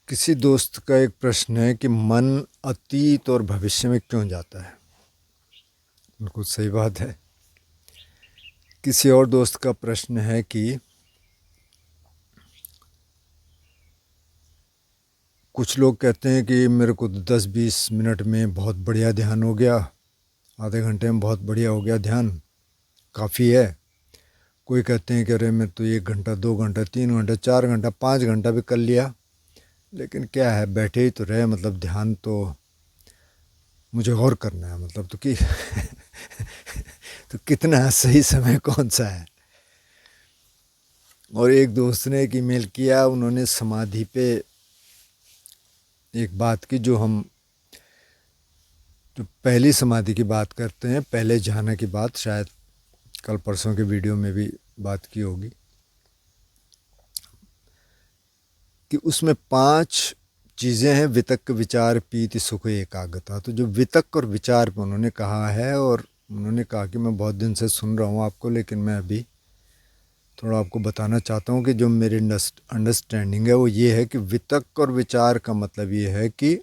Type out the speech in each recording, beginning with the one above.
किसी दोस्त का एक प्रश्न है कि मन अतीत और भविष्य में क्यों जाता है। बिल्कुल सही बात है। किसी और दोस्त का प्रश्न है कि कुछ लोग कहते हैं कि मेरे को 10-20 मिनट में बहुत बढ़िया ध्यान हो गया, आधे घंटे में बहुत बढ़िया हो गया ध्यान, काफ़ी है। कोई कहते हैं कि अरे मैं तो 1 घंटा 2 घंटा 3 घंटा 4 घंटा 5 घंटा भी कर लिया, लेकिन क्या है, बैठे ही तो रहे, मतलब ध्यान तो मुझे और करना है, मतलब तो कि तो कितना सही समय कौन सा है। और एक दोस्त ने एक ईमेल किया, उन्होंने समाधि पे एक बात की जो पहली समाधि की बात करते हैं, पहले जाना की बात, शायद कल परसों के वीडियो में भी बात की होगी, कि उसमें 5 चीज़ें हैं, वितक्क विचार पीति सुख एकाग्रता। तो जो वितक्क और विचार पे उन्होंने कहा है, और उन्होंने कहा कि मैं बहुत दिन से सुन रहा हूँ आपको, लेकिन मैं अभी थोड़ा आपको बताना चाहता हूँ कि जो मेरी अंडरस्टैंडिंग है वो ये है कि वितक्क और विचार का मतलब ये है कि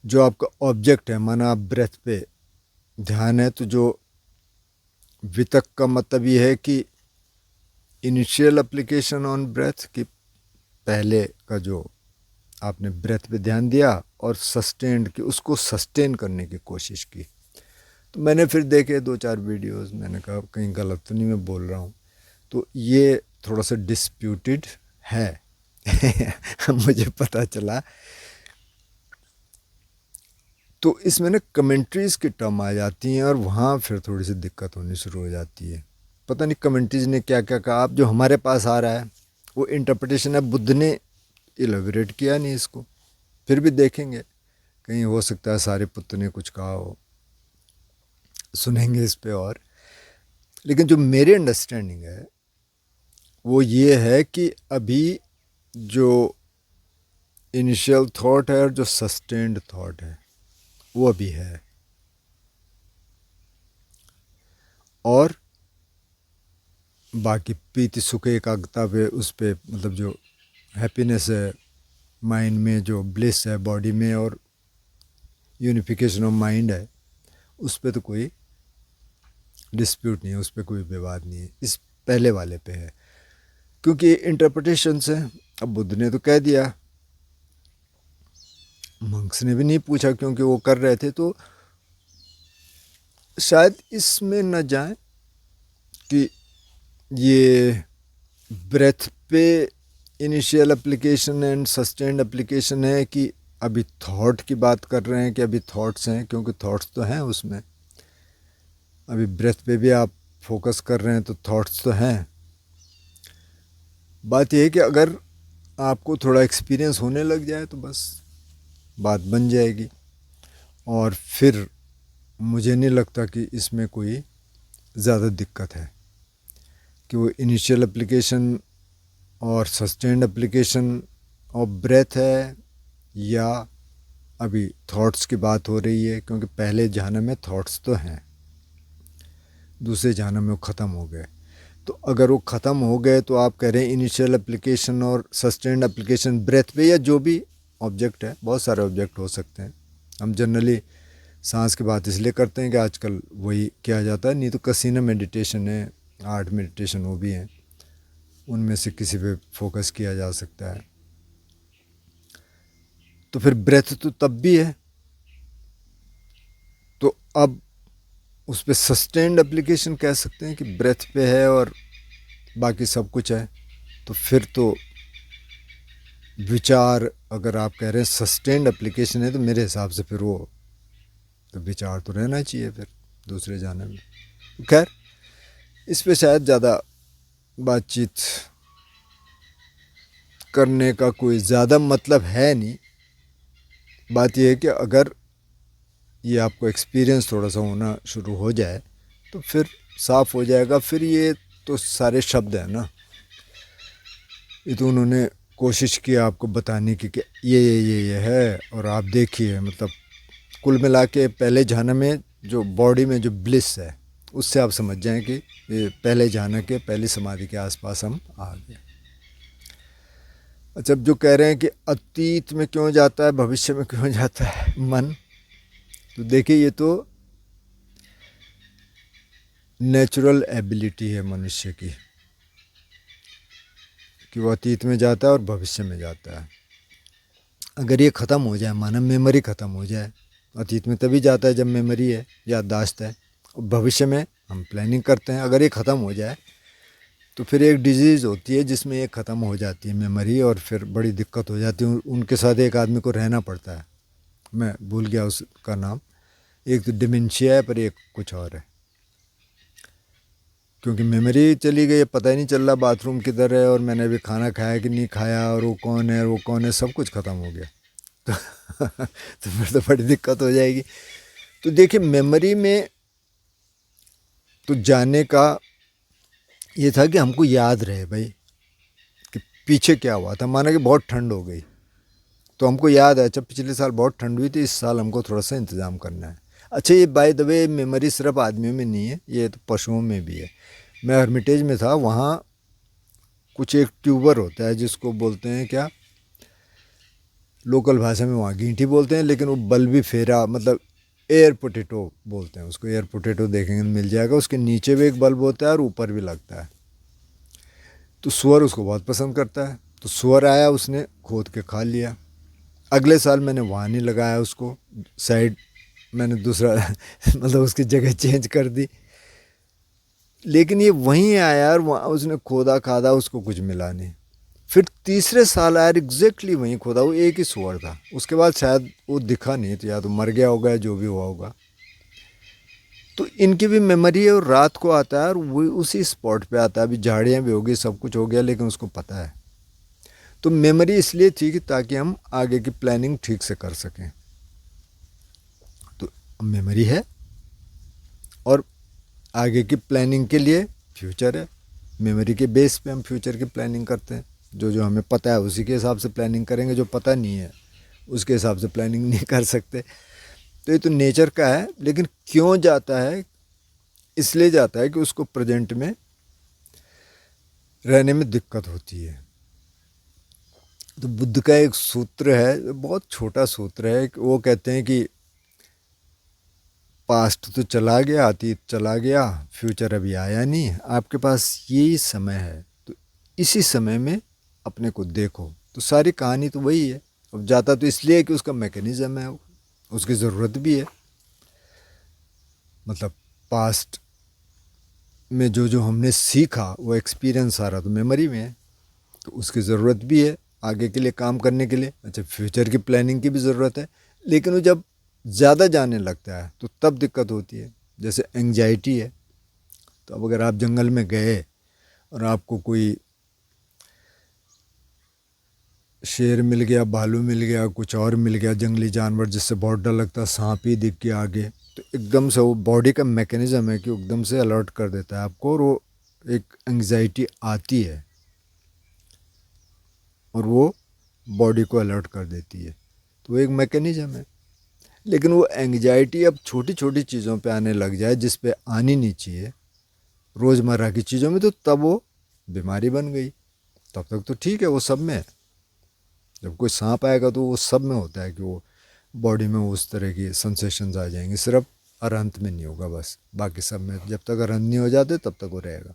जो आपका ऑब्जेक्ट है, माना आप ब्रेथ पे ध्यान है, तो जो वितक्क का मतलब ये है कि इनिशियल एप्लीकेशन ऑन ब्रेथ, कि पहले का जो आपने ब्रेथ पे ध्यान दिया, और सस्टेन्ड की उसको सस्टेन करने की कोशिश की। तो मैंने फिर देखे 2-4 वीडियोस, मैंने कहा कहीं गलत तो नहीं मैं बोल रहा हूँ, तो ये थोड़ा सा डिस्प्यूटेड है। मुझे पता चला, तो इसमें ना कमेंट्रीज़ की टर्म आ जाती हैं, और वहाँ फिर थोड़ी सी दिक्कत होनी शुरू हो जाती है। पता नहीं कमेंट्रीज़ ने क्या क्या कहा। अब जो हमारे पास आ रहा है वो इंटरप्रिटेशन है, बुद्ध ने इलेबोरेट किया नहीं इसको। फिर भी देखेंगे, कहीं हो सकता है सारिपुत्र ने कुछ कहा हो, सुनेंगे इस पे। और लेकिन जो मेरी अंडरस्टैंडिंग है वो ये है कि अभी जो इनिशियल थॉट है और जो सस्टेन्ड थॉट है वो अभी है, और बाकी प्रीति सुख एकाग्रता पे, उस पे मतलब जो हैप्पीनेस है माइंड में, जो ब्लिस है बॉडी में, और यूनिफिकेशन ऑफ माइंड है, उस पे तो कोई डिस्प्यूट नहीं है, उस पे कोई विवाद नहीं है। इस पहले वाले पे है, क्योंकि इंटरप्रिटेशन से, अब बुद्ध ने तो कह दिया, मंक्स ने भी नहीं पूछा क्योंकि वो कर रहे थे, तो शायद इसमें न जाए कि ये ब्रेथ पे initial application and sustained application है, कि अभी थॉट की बात कर रहे हैं कि अभी थॉट्स हैं, क्योंकि थॉट्स तो हैं उसमें। अभी ब्रेथ पे भी आप फोकस कर रहे हैं तो थॉट्स तो हैं। बात यह है कि अगर आपको थोड़ा एक्सपीरियंस होने लग जाए तो बस बात बन जाएगी, और फिर मुझे नहीं लगता कि इसमें कोई ज़्यादा दिक्कत है कि वो इनिशियल एप्लीकेशन और सस्टेन्ड एप्लीकेशन ऑफ ब्रेथ है, या अभी थॉट्स की बात हो रही है, क्योंकि पहले जहाना में थॉट्स तो हैं, दूसरे जहाना में वो ख़त्म हो गए। तो अगर वो ख़त्म हो गए तो आप कह रहे हैं इनिशियल एप्लीकेशन और सस्टेन्ड एप्लीकेशन ब्रेथ पे, या जो भी ऑब्जेक्ट है, बहुत सारे ऑब्जेक्ट हो सकते हैं। हम जनरली सांस की बात इसलिए करते हैं कि आजकल वही किया जाता है, नहीं तो कसीना मेडिटेशन है, आर्ट मेडिटेशन वो भी हैं, उनमें से किसी पे फोकस किया जा सकता है। तो फिर ब्रेथ तो तब भी है, तो अब उस पर सस्टेन्ड एप्लीकेशन कह सकते हैं कि ब्रेथ पे है और बाकी सब कुछ है। तो फिर तो विचार, अगर आप कह रहे हैं सस्टेन्ड एप्लीकेशन है, तो मेरे हिसाब से फिर वो तो विचार तो रहना चाहिए फिर दूसरे जाने में। खैर, इस पे शायद ज़्यादा बातचीत करने का कोई ज़्यादा मतलब है नहीं। बात यह है कि अगर ये आपको एक्सपीरियंस थोड़ा सा होना शुरू हो जाए तो फिर साफ हो जाएगा। फिर ये तो सारे शब्द हैं ना, ये तो उन्होंने कोशिश की आपको बताने की कि ये है, और आप देखिए, मतलब कुल मिला के पहले झाना में जो बॉडी में जो ब्लिस है, उससे आप समझ जाएं कि ये पहले झाना के, पहली समाधि के आसपास हम आ गए। अच्छा, अब जो कह रहे हैं कि अतीत में क्यों जाता है, भविष्य में क्यों जाता है मन, तो देखिए ये तो नेचुरल एबिलिटी है मनुष्य की कि वो अतीत में जाता है और भविष्य में जाता है। अगर ये ख़त्म हो जाए, माना मेमोरी ख़त्म हो जाए, अतीत में तभी जाता है जब मेमोरी है, याददाश्त है, और भविष्य में हम प्लानिंग करते हैं। अगर ये ख़त्म हो जाए तो फिर एक डिजीज़ होती है जिसमें ये ख़त्म हो जाती है मेमोरी, और फिर बड़ी दिक्कत हो जाती है। उनके साथ एक आदमी को रहना पड़ता है, मैं भूल गया उसका नाम, एक तो डिमेंशिया है पर एक कुछ और है, क्योंकि मेमोरी चली गई, पता ही नहीं चल रहा बाथरूम किधर है और मैंने अभी खाना खाया कि नहीं खाया, और वो कौन है, सब कुछ ख़त्म हो गया। तो फिर तो बड़ी दिक्कत हो जाएगी। तो देखिए मेमोरी में तो जाने का ये था कि हमको याद रहे भाई कि पीछे क्या हुआ था। माना कि बहुत ठंड हो गई तो हमको याद है, अच्छा पिछले साल बहुत ठंड हुई थी, इस साल हमको थोड़ा सा इंतज़ाम करना है। अच्छा, ये बाय द वे मेमोरी सिर्फ आदमियों में नहीं है, ये तो पशुओं में भी है। मैं हर्मिटेज में था, वहाँ कुछ एक ट्यूबर होता है जिसको बोलते हैं क्या, लोकल भाषा में वहाँ गींठी बोलते हैं, लेकिन वो बल्बी फेरा, मतलब एयर पोटैटो बोलते हैं उसको। एयर पोटैटो देखेंगे तो मिल जाएगा, उसके नीचे भी एक बल्ब होता है और ऊपर भी लगता है। तो सुअर उसको बहुत पसंद करता है, तो सुअर आया, उसने खोद के खा लिया। अगले साल मैंने वहाँ नहीं लगाया उसको, साइड मैंने दूसरा मतलब उसकी जगह चेंज कर दी। लेकिन ये वहीं आया और वहाँ उसने खोदा खादा, उसको कुछ मिला नहीं। फिर तीसरे साल आया, एग्जैक्टली वहीं खोदा, वो एक ही सुअर था। उसके बाद शायद वो दिखा नहीं, तो या तो मर गया होगा, जो भी हुआ होगा। तो इनकी भी मेमोरी है, और रात को आता है और वो उसी स्पॉट पे आता है। अभी झाड़ियाँ भी हो गई, सब कुछ हो गया, लेकिन उसको पता है। तो मेमोरी इसलिए थी कि ताकि हम आगे की प्लानिंग ठीक से कर सकें। तो मेमोरी है, और आगे की प्लानिंग के लिए फ्यूचर है। मेमोरी के बेस पे हम फ्यूचर की प्लानिंग करते हैं। जो जो हमें पता है उसी के हिसाब से प्लानिंग करेंगे, जो पता नहीं है उसके हिसाब से प्लानिंग नहीं कर सकते। तो ये तो नेचर का है। लेकिन क्यों जाता है, इसलिए जाता है कि उसको प्रेजेंट में रहने में दिक्कत होती है। तो बुद्ध का एक सूत्र है, बहुत छोटा सूत्र है, वो कहते हैं कि पास्ट तो चला गया, अतीत चला गया, फ्यूचर अभी आया नहीं, आपके पास यही समय है, तो इसी समय में अपने को देखो। तो सारी कहानी तो वही है। अब जाता तो इसलिए कि उसका मैकेनिज़्म है, उसकी ज़रूरत भी है। मतलब पास्ट में जो जो हमने सीखा वो एक्सपीरियंस आ रहा तो मेमोरी में है, तो उसकी ज़रूरत भी है आगे के लिए काम करने के लिए। अच्छा, फ्यूचर की प्लानिंग की भी ज़रूरत है, लेकिन वो जब ज़्यादा जाने लगता है तो तब दिक्कत होती है। जैसे एंग्जाइटी है, तो अब अगर आप जंगल में गए और आपको कोई शेर मिल गया, भालू मिल गया, कुछ और मिल गया जंगली जानवर जिससे बहुत डर लगता है, सांप ही दिख गया आगे, तो एकदम से वो बॉडी का मैकेनिज़्म है कि एकदम से अलर्ट कर देता है आपको, और वो एक एंग्जाइटी आती है और वो बॉडी को अलर्ट कर देती है। तो वो एक मैकेनिज़्म है। लेकिन वो एंग्जाइटी अब छोटी छोटी चीज़ों पे आने लग जाए जिस पे आनी नहीं चाहिए, रोज़मर्रा की चीज़ों में, तो तब वो बीमारी बन गई। तब तक तो ठीक है, वो सब में है। जब कोई सांप आएगा तो वो सब में होता है कि वो बॉडी में उस तरह की सेंसेशंस आ जाएंगे, सिर्फ अरहंत में नहीं होगा बस, बाकी सब में जब तक अरहंत नहीं हो जाते तब तक वो रहेगा।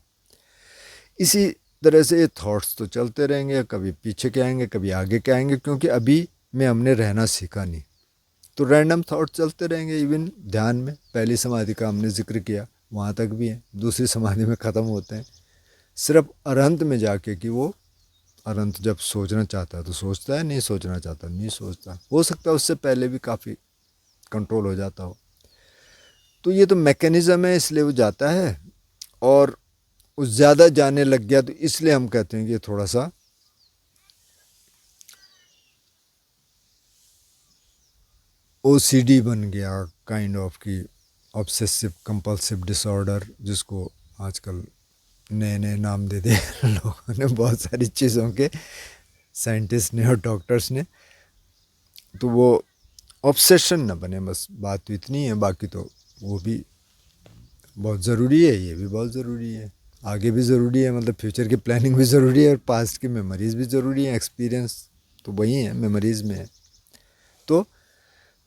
इसी तरह से ये थॉट्स तो चलते रहेंगे, कभी पीछे के आएंगे, कभी आगे के आएंगे, क्योंकि अभी में हमने रहना सीखा नहीं। तो रैंडम थॉट चलते रहेंगे। इवन ध्यान में पहली समाधि का हमने जिक्र किया, वहाँ तक भी है, दूसरी समाधि में ख़त्म होते हैं। सिर्फ अरहंत में जाके कि वो अरंत जब सोचना चाहता है तो सोचता है, नहीं सोचना चाहता नहीं सोचता। हो सकता है उससे पहले भी काफ़ी कंट्रोल हो जाता हो। तो ये तो मैकेनिज़्म है, इसलिए वो जाता है। और उस ज़्यादा जाने लग गया तो इसलिए हम कहते हैं कि थोड़ा सा ओसीडी बन गया, काइंड ऑफ की ऑब्सेसिव कंपल्सिव डिसऑर्डर, जिसको आजकल नए नए नाम दे दे लोगों ने, बहुत सारी चीज़ों के, साइंटिस्ट ने और डॉक्टर्स ने। तो वो ऑब्सेशन ना बने, बस बात तो इतनी है। बाकी तो वो भी बहुत ज़रूरी है, ये भी बहुत ज़रूरी है। आगे भी ज़रूरी है, मतलब फ्यूचर की प्लानिंग भी ज़रूरी है और पास्ट की मेमोरीज़ भी ज़रूरी है। एक्सपीरियंस तो वही है, मेमोरीज़ में है। तो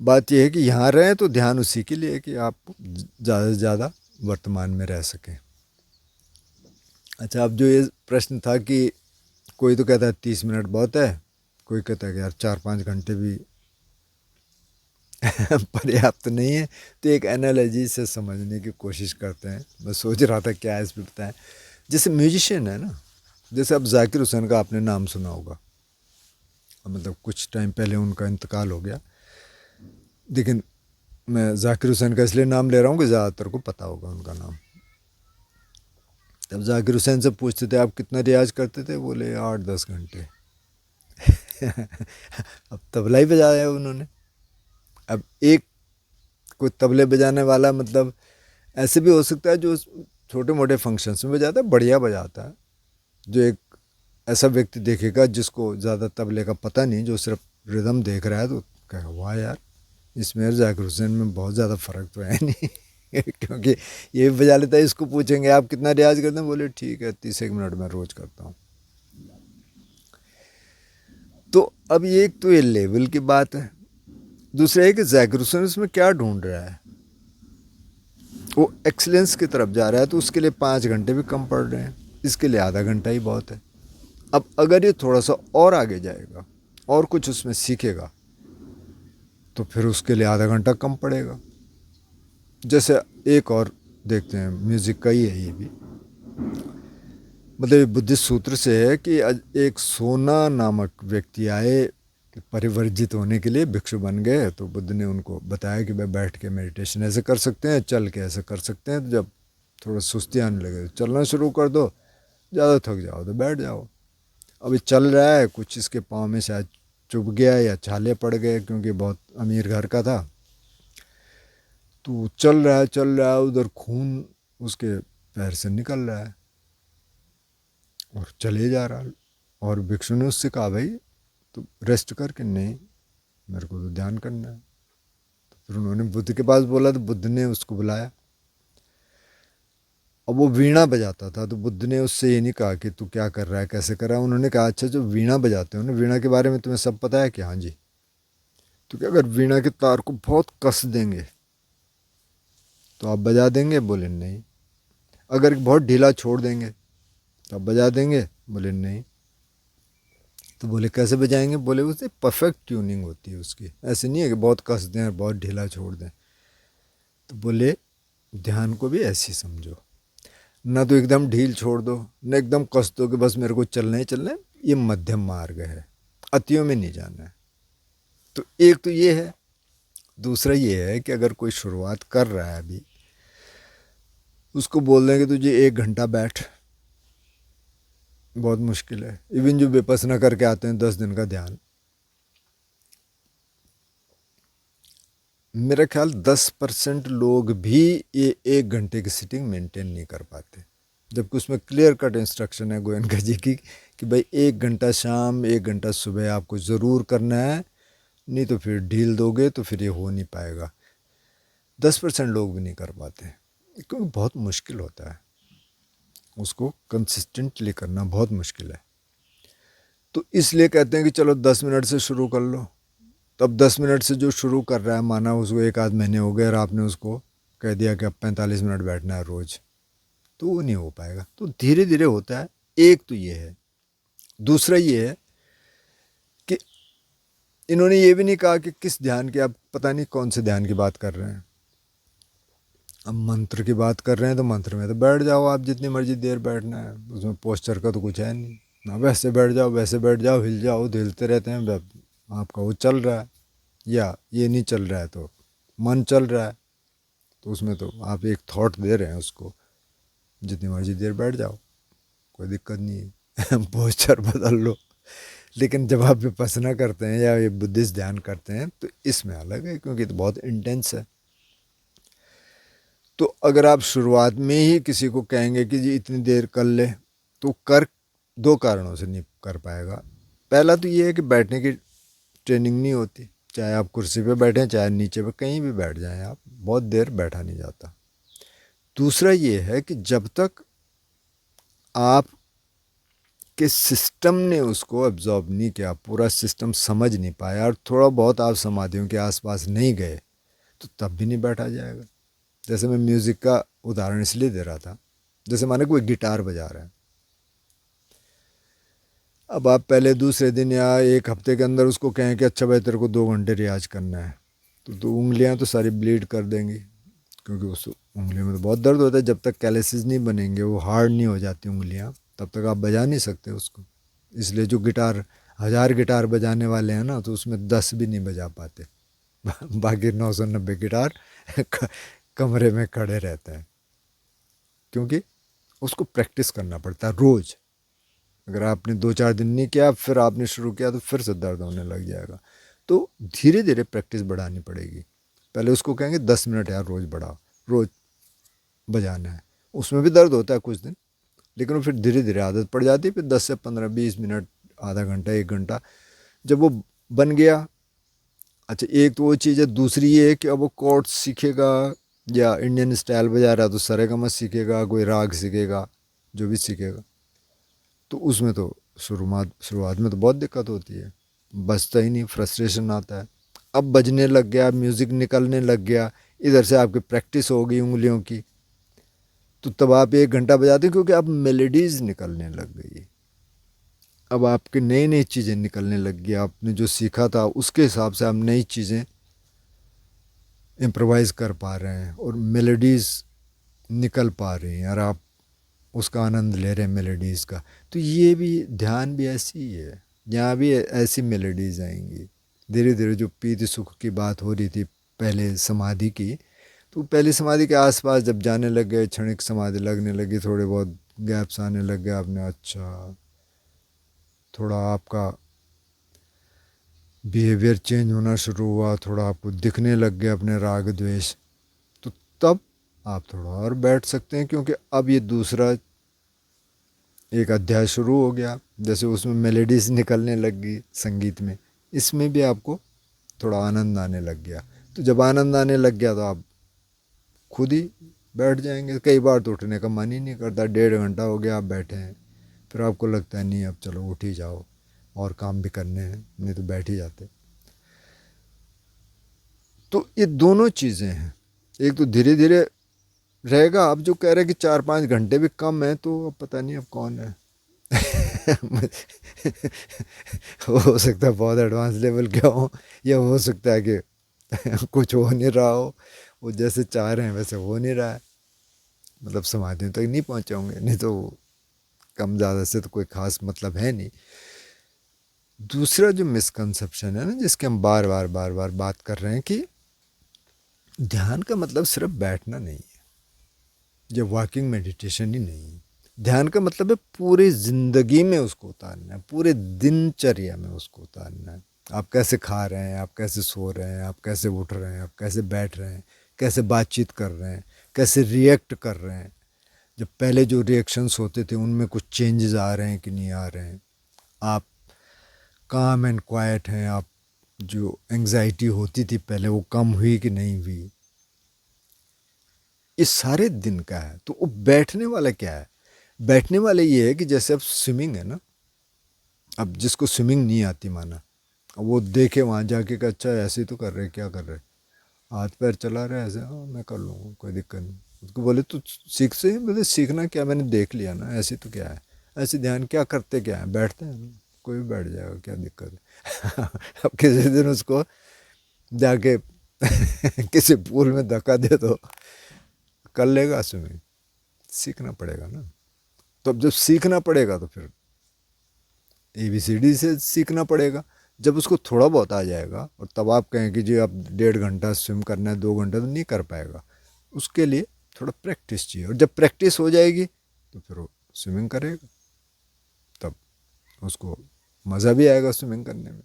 बात यह है कि यहाँ रहें तो ध्यान उसी के लिए है कि आप ज़्यादा से ज़्यादा वर्तमान में रह सकें। अच्छा, अब जो ये प्रश्न था कि कोई तो कहता है 30 मिनट बहुत है, कोई कहता है कि यार 4-5 घंटे भी पर्याप्त नहीं है। तो एक एनालॉजी से समझने की कोशिश करते हैं। मैं सोच रहा था क्या इस पर बताएं। जैसे म्यूजिशियन है ना, जैसे अब जाकिर हुसैन का आपने नाम सुना होगा, मतलब कुछ टाइम पहले उनका इंतकाल हो गया, लेकिन मैं जाकिर हुसैन का इसलिए नाम ले रहा हूँ कि ज़्यादातर को पता होगा उनका नाम। तब जाकिर हुसैन से पूछते थे आप कितना रियाज करते थे, बोले 8-10 घंटे। अब तबला ही बजाया उन्होंने। अब एक कोई तबले बजाने वाला, मतलब ऐसे भी हो सकता है जो छोटे मोटे फंक्शंस में बजाता है, बढ़िया बजाता है, जो एक ऐसा व्यक्ति देखेगा जिसको ज़्यादा तबले का पता नहीं, जो सिर्फ रिदम देख रहा है, तो कहेगा वाह यार, इसमें और जाकिर हुसैन में बहुत ज़्यादा फ़र्क तो है नहीं। क्योंकि ये भी बजा लेता है। इसको पूछेंगे आप कितना रियाज करते हैं, बोले ठीक है 30 मिनट में रोज़ करता हूँ। तो अब ये एक तो ये लेवल की बात है। दूसरा है कि जाकिर हुसैन उसमें क्या ढूंढ रहा है, वो एक्सीलेंस की तरफ जा रहा है, तो उसके लिए 5 घंटे भी कम पड़ रहे हैं, इसके लिए आधा घंटा ही बहुत है। अब अगर ये थोड़ा सा और आगे जाएगा और कुछ उसमें सीखेगा, तो फिर उसके लिए आधा घंटा कम पड़ेगा। जैसे एक और देखते हैं, म्यूज़िक का ही है ये भी, मतलब ये बुद्धिस्ट सूत्र से है कि एक सोना नामक व्यक्ति आए परिवर्जित होने के लिए, भिक्षु बन गए, तो बुद्ध ने उनको बताया कि भाई बैठ के मेडिटेशन ऐसे कर सकते हैं, चल के ऐसे कर सकते हैं। तो जब थोड़ा सुस्ती आने लगे तो चलना शुरू कर दो, ज़्यादा थक जाओ तो बैठ जाओ। अभी चल रहा है, कुछ इसके पाँव में शायद चुभ गया या छाले पड़ गए, क्योंकि बहुत अमीर घर का था। तो चल रहा है, उधर खून उसके पैर से निकल रहा है और चले जा रहा है। और भिक्षु ने उससे कहा भाई तो रेस्ट करके, नहीं मेरे को तो ध्यान करना है। तो फिर उन्होंने बुद्ध के पास बोला, तो बुद्ध ने उसको बुलाया। अब वो वीणा बजाता था, तो बुद्ध ने उससे ये नहीं कहा कि तू क्या कर रहा है, कैसे कर रहा है। उन्होंने कहा अच्छा जो वीणा बजाते हो ना, वीणा के बारे में तुम्हें सब पता है कि हाँ जी। तो क्या अगर वीणा के तार को बहुत कस देंगे तो आप बजा देंगे, बोले नहीं। अगर बहुत ढीला छोड़ देंगे तो आप बजा देंगे, बोले नहीं। तो बोले कैसे बजाएंगे, बोले उससे परफेक्ट ट्यूनिंग होती है उसकी, ऐसे नहीं है कि बहुत कस दें और बहुत ढीला छोड़ दें। तो बोले ध्यान को भी ऐसे ही समझो, ना तो एकदम ढील छोड़ दो, ना एकदम कस दो कि बस मेरे को चलना ही चलना है। ये मध्यम मार्ग है, अतियों में नहीं जाना है। तो एक तो ये है। दूसरा ये है कि अगर कोई शुरुआत कर रहा है अभी, उसको बोल दें कि तुझे 1 घंटा बैठ, बहुत मुश्किल है। इवन जो विपස්සना करके आते हैं 10 दिन का ध्यान, मेरा ख्याल 10% लोग भी ये 1 घंटे की सिटिंग मेंटेन नहीं कर पाते, जबकि उसमें क्लियर कट इंस्ट्रक्शन है गोयनका जी की कि भाई 1 घंटा शाम 1 घंटा सुबह आपको ज़रूर करना है, नहीं तो फिर ढील दोगे तो फिर ये हो नहीं पाएगा। 10% लोग भी नहीं कर पाते, क्योंकि बहुत मुश्किल होता है, उसको कंसिस्टेंटली करना बहुत मुश्किल है। तो इसलिए कहते हैं कि चलो 10 मिनट से शुरू कर लो। तब 10 मिनट से जो शुरू कर रहा है, माना उसको 1 आध महीने हो गए और आपने उसको कह दिया कि अब 45 मिनट बैठना है रोज़, तो वो नहीं हो पाएगा। तो धीरे धीरे होता है। एक तो ये है। दूसरा ये है कि इन्होंने ये भी नहीं कहा कि किस ध्यान की, आप पता नहीं कौन से ध्यान की बात कर रहे हैं। अब मंत्र की बात कर रहे हैं तो मंत्र में तो बैठ जाओ आप, जितनी मर्जी देर बैठना है, उसमें पोस्चर का तो कुछ है नहीं ना। वैसे बैठ जाओ, वैसे बैठ जाओ, हिल जाओ, तो हिलते रहते हैं। आपका वो चल रहा है या ये नहीं चल रहा है तो मन चल रहा है, तो उसमें तो आप एक थॉट दे रहे हैं उसको, जितनी मर्जी देर बैठ जाओ, कोई दिक्कत नहीं है। पोस्चर बदल लो। लेकिन जब आप विपස්සना करते हैं या ये बुद्धिस्ट ध्यान करते हैं तो इसमें अलग है, क्योंकि तो बहुत इंटेंस है। तो अगर आप शुरुआत में ही किसी को कहेंगे कि जी इतनी देर कर ले, तो कर दो कारणों से नहीं कर पाएगा। पहला तो ये है कि बैठने की ट्रेनिंग नहीं होती, चाहे आप कुर्सी पे बैठें चाहे नीचे पे कहीं भी बैठ जाएं, आप बहुत देर बैठा नहीं जाता। दूसरा ये है कि जब तक आप के सिस्टम ने उसको एब्जॉर्ब नहीं किया, पूरा सिस्टम समझ नहीं पाया, और थोड़ा बहुत आप समाधियों के आसपास नहीं गए तो तब भी नहीं बैठा जाएगा। जैसे मैं म्यूज़िक का उदाहरण इसलिए दे रहा था, जैसे माने कोई गिटार बजा रहा है, अब आप पहले दूसरे दिन या एक हफ्ते के अंदर उसको कहें कि अच्छा भाई तेरे को 2 घंटे रियाज करना है, तो उंगलियां तो सारी ब्लीड कर देंगी, क्योंकि उस उंगलियों में तो बहुत दर्द होता है। जब तक कैलेसिस नहीं बनेंगे, वो हार्ड नहीं हो जाती उंगलियां, तब तक आप बजा नहीं सकते उसको। इसलिए जो गिटार 1000 गिटार बजाने वाले हैं ना, तो उसमें 10 भी नहीं बजा पाते बाकी 990 गिटार कमरे में खड़े रहते हैं, क्योंकि उसको प्रैक्टिस करना पड़ता है रोज़। अगर आपने 2-4 दिन नहीं किया, फिर आपने शुरू किया, तो फिर से दर्द होने लग जाएगा। तो धीरे धीरे प्रैक्टिस बढ़ानी पड़ेगी। पहले उसको कहेंगे 10 मिनट यार रोज़ बढ़ाओ, रोज़ बजाना है। उसमें भी दर्द होता है कुछ दिन, लेकिन वो फिर धीरे धीरे आदत पड़ जाती है। फिर 10 से 15-20 मिनट, आधा घंटा, 1 घंटा, जब वो बन गया। अच्छा, एक तो वो चीज़ है। दूसरी ये है कि अब वो कॉर्ड्स सीखेगा, या इंडियन स्टाइल बजा रहा है तो सरेगमा सीखेगा, कोई राग सीखेगा, जो भी सीखेगा, तो उसमें तो शुरुआत में तो बहुत दिक्कत होती है, बजता ही नहीं, फ्रस्ट्रेशन आता है। अब बजने लग गया, म्यूज़िक निकलने लग गया, इधर से आपकी प्रैक्टिस हो गई उंगलियों की, तो तब आप 1 घंटा बजाते, क्योंकि अब मेलोडीज़ निकलने लग गई। अब आपकी नई नई चीज़ें निकलने लग गई, आपने जो सीखा था उसके हिसाब से आप नई चीज़ें इम्प्रोवाइज़ कर पा रहे हैं, और मेलोडीज़ निकल पा रही हैं, और आप उसका आनंद ले रहे हैं मेलोडीज़ का। तो ये भी ध्यान भी ऐसी ही है, यहाँ भी ऐसी मेलोडीज़ आएंगी धीरे धीरे। जो पीति सुख की बात हो रही थी पहले समाधि की, तो पहली समाधि के आसपास जब जाने लग गए, क्षणिक समाधि लगने लगी, थोड़े बहुत गैप्स आने लग गए, आपने अच्छा थोड़ा आपका बिहेवियर चेंज होना शुरू हुआ, थोड़ा आपको दिखने लग गया अपने राग द्वेष, तो तब आप थोड़ा और बैठ सकते हैं, क्योंकि अब ये दूसरा एक अध्याय शुरू हो गया। जैसे उसमें मेलोडीज निकलने लग गई संगीत में, इसमें भी आपको थोड़ा आनंद आने लग गया। तो जब आनंद आने लग गया, तो आप खुद ही बैठ जाएंगे। कई बार तो उठने का मन ही नहीं करता, 1.5 घंटा हो गया आप बैठे हैं, फिर आपको लगता है नहीं अब चलो उठ ही जाओ, और काम भी करने हैं, नहीं तो बैठ ही जाते। तो ये दोनों चीज़ें हैं। एक तो धीरे धीरे रहेगा। अब जो कह रहे हैं कि 4-5 घंटे भी कम है, तो अब पता नहीं अब कौन है हो सकता है बहुत एडवांस लेवल का हो, या हो सकता है कि कुछ हो नहीं रहा हो, वो जैसे चाह रहे हैं वैसे हो नहीं रहा है, मतलब समाधियों तक नहीं पहुँचे होंगे, नहीं तो कम ज़्यादा से तो कोई ख़ास मतलब है नहीं। दूसरा जो मिसकंसेप्शन है ना, जिसके हम बार बार बार बार बात कर रहे हैं, कि ध्यान का मतलब सिर्फ बैठना नहीं है, या वॉकिंग मेडिटेशन ही नहीं है। ध्यान का मतलब है पूरी ज़िंदगी में उसको उतारना है, पूरे दिनचर्या में उसको उतारना है। आप कैसे खा रहे हैं, आप कैसे सो रहे हैं, आप कैसे उठ रहे हैं, आप कैसे बैठ रहे हैं, कैसे बातचीत कर रहे हैं, कैसे रिएक्ट कर रहे हैं। जब पहले जो रिएक्शंस होते थे, उनमें कुछ चेंजेस आ रहे हैं कि नहीं आ रहे हैं। आप काम एंड क्वाइट हैं, आप जो एंग्जाइटी होती थी पहले, वो कम हुई कि नहीं हुई। इस सारे दिन का है। तो वो बैठने वाला क्या है? बैठने वाले ये है कि जैसे अब स्विमिंग है ना, अब जिसको स्विमिंग नहीं आती माना, अब वो देखे वहाँ जाके कि अच्छा ऐसे ही तो कर रहे, क्या कर रहे, हाथ पैर चला रहे ऐसे, हाँ मैं कर लूँगा कोई दिक्कत नहीं। उसको बोले तो सीख से, बोले सीखना क्या, मैंने देख लिया ना, ऐसे तो क्या है, ऐसे ध्यान क्या करते, क्या है, बैठते हैं ना, कोई भी बैठ जाएगा, क्या दिक्कत है अब किसी दिन उसको जाके किसी पूल में धक्का दे दो, कर लेगा स्विमिंग? सीखना पड़ेगा ना। तो अब जब सीखना पड़ेगा, तो फिर ABCD से सीखना पड़ेगा। जब उसको थोड़ा बहुत आ जाएगा, और तब आप कहें कि जी अब 1.5 घंटा स्विम करना है, 2 घंटा, तो नहीं कर पाएगा। उसके लिए थोड़ा प्रैक्टिस चाहिए, और जब प्रैक्टिस हो जाएगी तो फिर वो स्विमिंग करेगा, तब उसको मज़ा भी आएगा स्विमिंग करने में।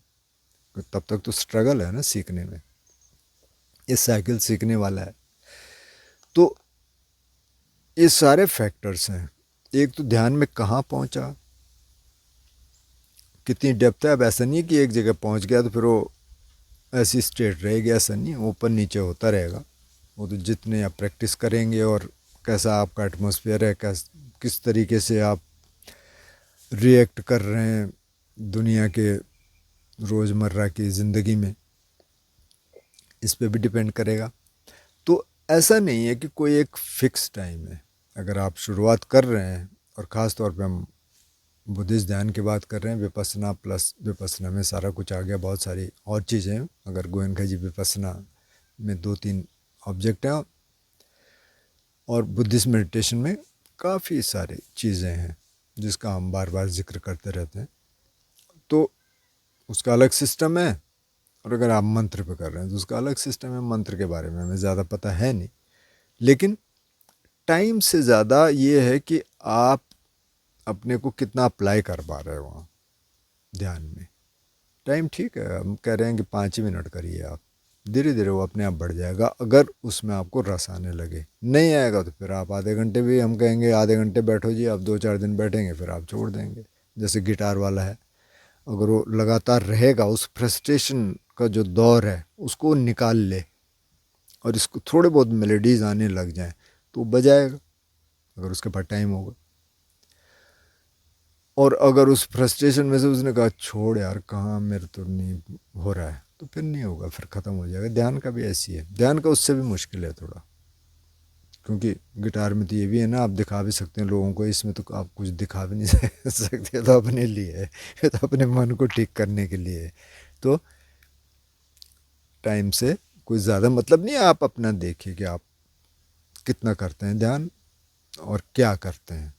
तब तक तो स्ट्रगल है ना सीखने में, ये साइकिल सीखने वाला है। तो ये सारे फैक्टर्स हैं। एक तो ध्यान में कहाँ पहुँचा, कितनी डेप्थ है। अब ऐसा नहीं है कि एक जगह पहुँच गया तो फिर वो ऐसी स्टेट रहेगी, ऐसा नहीं, ऊपर नीचे होता रहेगा। वो तो जितने आप प्रैक्टिस करेंगे, और कैसा आपका एटमॉस्फेयर है, किस तरीके से आप रिएक्ट कर रहे हैं दुनिया के रोज़मर्रा की ज़िंदगी में, इस पे भी डिपेंड करेगा। तो ऐसा नहीं है कि कोई एक फ़िक्स टाइम है। अगर आप शुरुआत कर रहे हैं, और ख़ास तौर पे हम बुद्धिस्ट ध्यान की बात कर रहे हैं, विपස්සना प्लस विपස්සना में सारा कुछ आ गया, बहुत सारी और चीज़ें हैं। अगर गोयनका जी विपස්සना में 2-3 ऑब्जेक्ट हैं, और बुद्धिस्ट मेडिटेशन में काफ़ी सारी चीज़ें हैं जिसका हम बार बार जिक्र करते रहते हैं, तो उसका अलग सिस्टम है। और अगर आप मंत्र पे कर रहे हैं तो उसका अलग सिस्टम है। मंत्र के बारे में हमें ज़्यादा पता है नहीं, लेकिन टाइम से ज़्यादा ये है कि आप अपने को कितना अप्लाई कर पा रहे हो वहाँ ध्यान में। टाइम ठीक है, हम कह रहे हैं कि 5 ही मिनट करिए आप, धीरे धीरे वो अपने आप बढ़ जाएगा अगर उसमें आपको रस आने लगे। नहीं आएगा तो फिर आप आधे घंटे भी, हम कहेंगे आधे घंटे बैठो जी, आप 2-4 दिन बैठेंगे फिर आप छोड़ देंगे। जैसे गिटार वाला है, अगर वो लगातार रहेगा, उस फ्रस्ट्रेशन का जो दौर है उसको निकाल ले और इसको थोड़े बहुत मेलोडीज आने लग जाएं तो वो बजाएगा, अगर उसके पास टाइम होगा। और अगर उस फ्रस्ट्रेशन में से उसने कहा छोड़ यार, कहाँ, मेरे तो नहीं हो रहा है, तो फिर नहीं होगा, फिर ख़त्म हो जाएगा। ध्यान का भी ऐसी है, ध्यान का उससे भी मुश्किल है थोड़ा, क्योंकि गिटार में तो ये भी है ना, आप दिखा भी सकते हैं लोगों को, इसमें तो आप कुछ दिखा भी नहीं सकते, तो अपने लिए है, ये तो अपने मन को ठीक करने के लिए है। तो टाइम से कोई ज़्यादा मतलब नहीं है, आप अपना देखिए कि आप कितना करते हैं ध्यान और क्या करते हैं।